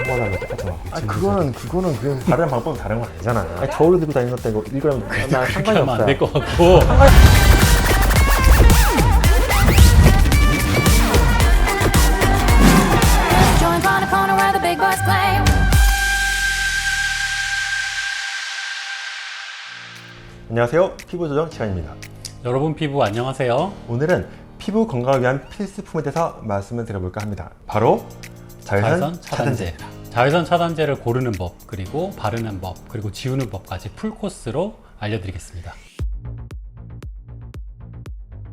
청바닥이 똑같잖아. 그거는 그냥 다른 방법은 다른 건 아니잖아. 아니, 저울로 들고 다니는 것도 이거 1g 나 상관이 하면 안 없어요. 될 것 같고. Joints on a corner where the big boys play. 안녕하세요. 피부 조정 시간입니다. 여러분 피부 안녕하세요. 오늘은 피부 건강을 위한 필수품에 대해서 말씀을 드려볼까 합니다. 바로 자외선 차단제. 자외선 차단제를 고르는 법, 그리고 바르는 법, 그리고 지우는 법까지 풀코스로 알려드리겠습니다.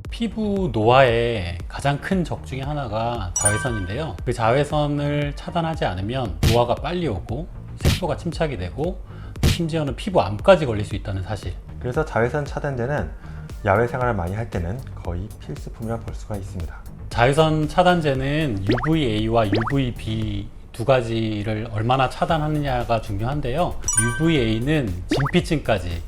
피부 노화의 가장 큰 적 중에 하나가 자외선인데요. 그 자외선을 차단하지 않으면 노화가 빨리 오고 색소가 침착이 되고 심지어는 피부암까지 걸릴 수 있다는 사실. 그래서 자외선 차단제는 야외 생활을 많이 할 때는 거의 필수품이라 볼 수가 있습니다. 자외선 차단제는 UVA와 UVB 두 가지를 얼마나 차단하느냐가 중요한데요. UVA는 진피층까지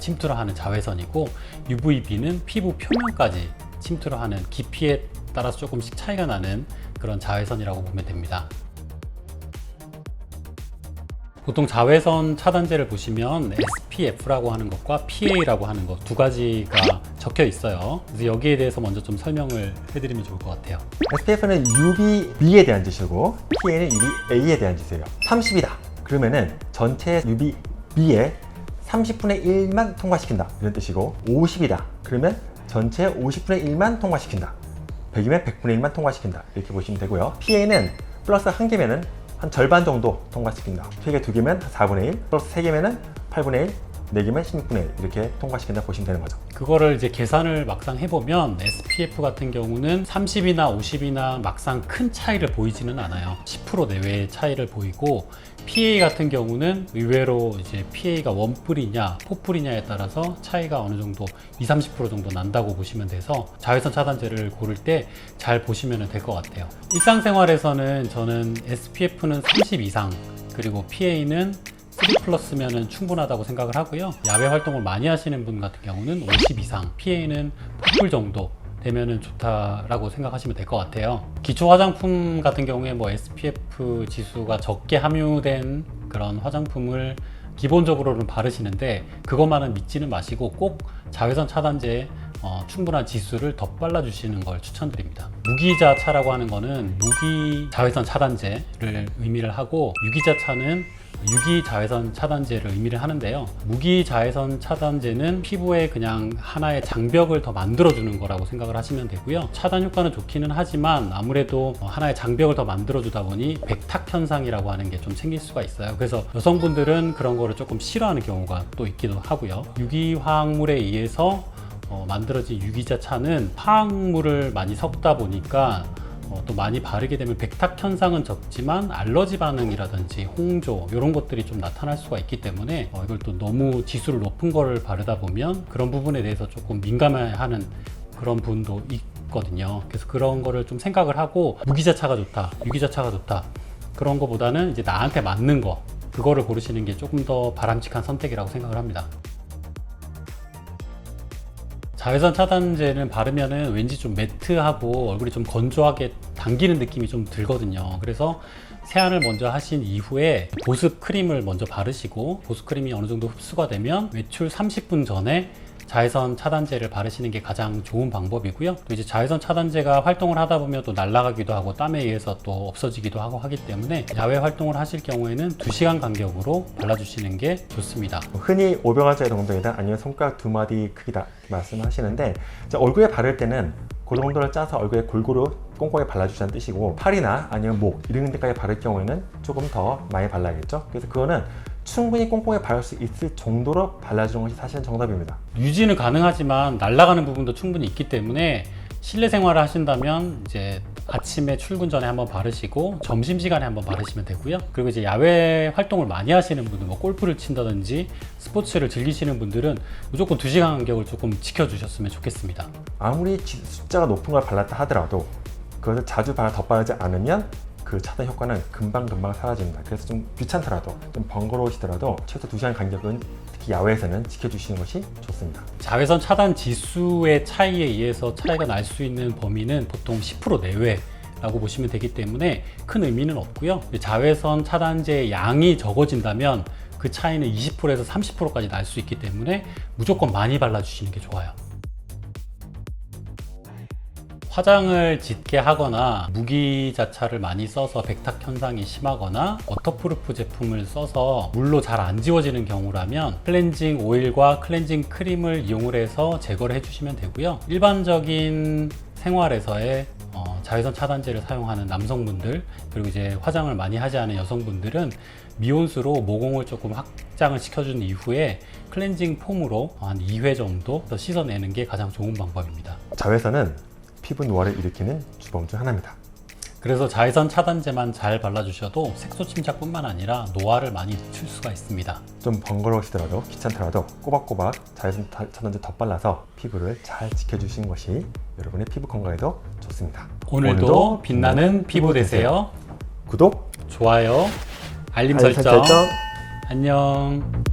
침투를 하는 자외선이고, UVB는 피부 표면까지 침투를 하는, 깊이에 따라서 조금씩 차이가 나는 그런 자외선이라고 보면 됩니다. 보통 자외선 차단제를 보시면 SPF라고 하는 것과 PA라고 하는 것 두 가지가 적혀 있어요. 그래서 여기에 대해서 먼저 좀 설명을 해드리면 좋을 것 같아요. SPF는 UVB에 대한 뜻이고 PA는 UVA에 대한 뜻이에요. 30이다. 그러면은 전체 UVB의 30분의 1만 통과시킨다. 이런 뜻이고, 50이다. 그러면 전체 50분의 1만 통과시킨다. 100이면 100분의 1만 통과시킨다. 이렇게 보시면 되고요. PA는 플러스 1개면은 한 절반 정도 통과시킨다. 최대 2개면 4분의 1, 플러스 3개면은 8분의 1, 4개면 16분의 1 이렇게 통과시킨다 보시면 되는 거죠. 그거를 이제 계산을 막상 해보면 SPF 같은 경우는 30이나 50이나 막상 큰 차이를 보이지는 않아요. 10% 내외의 차이를 보이고, PA 같은 경우는 의외로 이제 PA가 원뿔이냐 포뿔이냐에 따라서 차이가 어느 정도 20-30% 정도 난다고 보시면 돼서 자외선 차단제를 고를 때 잘 보시면 될 것 같아요. 일상생활에서는 저는 SPF는 30 이상, 그리고 PA는 3+면은 충분하다고 생각을 하고요. 야외 활동을 많이 하시는 분 같은 경우는 50 이상, PA는 포뿔 정도 되면은 좋다라고 생각하시면 될 것 같아요. 기초 화장품 같은 경우에 뭐 SPF 지수가 적게 함유된 그런 화장품을 기본적으로는 바르시는데, 그것만은 믿지는 마시고 꼭 자외선 차단제에 충분한 지수를 더 발라주시는 걸 추천드립니다. 무기자차라고 하는 거는 무기 자외선 차단제를 의미를 하고, 유기자차는 유기 자외선 차단제를 의미를 하는데요. 무기 자외선 차단제는 피부에 그냥 하나의 장벽을 더 만들어주는 거라고 생각을 하시면 되고요. 차단 효과는 좋기는 하지만 아무래도 하나의 장벽을 더 만들어주다 보니 백탁 현상이라고 하는 게 좀 생길 수가 있어요. 그래서 여성분들은 그런 거를 조금 싫어하는 경우가 또 있기도 하고요. 유기화학물에 의해서 만들어진 유기자차는 화학물을 많이 섞다 보니까 또 많이 바르게 되면 백탁 현상은 적지만 알러지 반응이라든지 홍조 이런 것들이 좀 나타날 수가 있기 때문에 이걸 또 너무 지수를 높은 거를 바르다 보면 그런 부분에 대해서 조금 민감해하는 그런 부분도 있거든요. 그래서 그런 거를 좀 생각을 하고, 무기자차가 좋다, 유기자차가 좋다, 그런 거보다는 이제 나한테 맞는 거, 그거를 고르시는 게 조금 더 바람직한 선택이라고 생각을 합니다. 자외선 차단제는 바르면은 왠지 좀 매트하고 얼굴이 좀 건조하게 당기는 느낌이 좀 들거든요. 그래서 세안을 먼저 하신 이후에 보습 크림을 먼저 바르시고, 보습 크림이 어느 정도 흡수가 되면 외출 30분 전에 자외선 차단제를 바르시는 게 가장 좋은 방법이고요. 또 이제 자외선 차단제가 활동을 하다 보면 또 날아가기도 하고 땀에 의해서 또 없어지기도 하고 하기 때문에 야외 활동을 하실 경우에는 2시간 간격으로 발라주시는 게 좋습니다. 흔히 500원짜리 정도이다, 아니면 손가락 2마디 크기다 말씀하시는데, 얼굴에 바를 때는 그 정도를 짜서 얼굴에 골고루 꼼꼼히 발라주시는 뜻이고, 팔이나 아니면 목 이런 데까지 바를 경우에는 조금 더 많이 발라야겠죠. 그래서 그거는 충분히 꼼꼼히 바를 수 있을 정도로 발라주는 것이 사실은 정답입니다. 유지는 가능하지만 날아가는 부분도 충분히 있기 때문에 실내 생활을 하신다면 이제 아침에 출근 전에 한번 바르시고 점심시간에 한번 바르시면 되고요. 그리고 이제 야외 활동을 많이 하시는 분들, 뭐 골프를 친다든지 스포츠를 즐기시는 분들은 무조건 2시간 간격을 조금 지켜주셨으면 좋겠습니다. 아무리 숫자가 높은 걸 발랐다 하더라도 그것을 자주 덧바르지 않으면 그 차단 효과는 금방 사라집니다. 그래서 좀 귀찮더라도, 좀 번거로우시더라도 최소 2시간 간격은 특히 야외에서는 지켜주시는 것이 좋습니다. 자외선 차단 지수의 차이에 의해서 차이가 날 수 있는 범위는 보통 10% 내외 라고 보시면 되기 때문에 큰 의미는 없고요. 자외선 차단제의 양이 적어진다면 그 차이는 20%에서 30%까지 날 수 있기 때문에 무조건 많이 발라주시는 게 좋아요. 화장을 짙게 하거나 무기자차를 많이 써서 백탁 현상이 심하거나 워터프루프 제품을 써서 물로 잘 안 지워지는 경우라면 클렌징 오일과 클렌징 크림을 이용을 해서 제거를 해주시면 되고요. 일반적인 생활에서의 자외선 차단제를 사용하는 남성분들, 그리고 이제 화장을 많이 하지 않은 여성분들은 미온수로 모공을 조금 확장을 시켜준 이후에 클렌징 폼으로 한 2회 정도 더 씻어내는 게 가장 좋은 방법입니다. 자외선은 피부 노화를 일으키는 주범 중 하나입니다. 그래서 자외선 차단제만 잘 발라주셔도 색소 침착뿐만 아니라 노화를 많이 늦출 수가 있습니다. 좀 번거로우시더라도 귀찮더라도 꼬박꼬박 자외선 차단제 덧발라서 피부를 잘 지켜주시는 것이 여러분의 피부 건강에도 좋습니다. 오늘도 빛나는 피부 되세요. 구독, 좋아요, 알림 알림 설정. 설정. 안녕.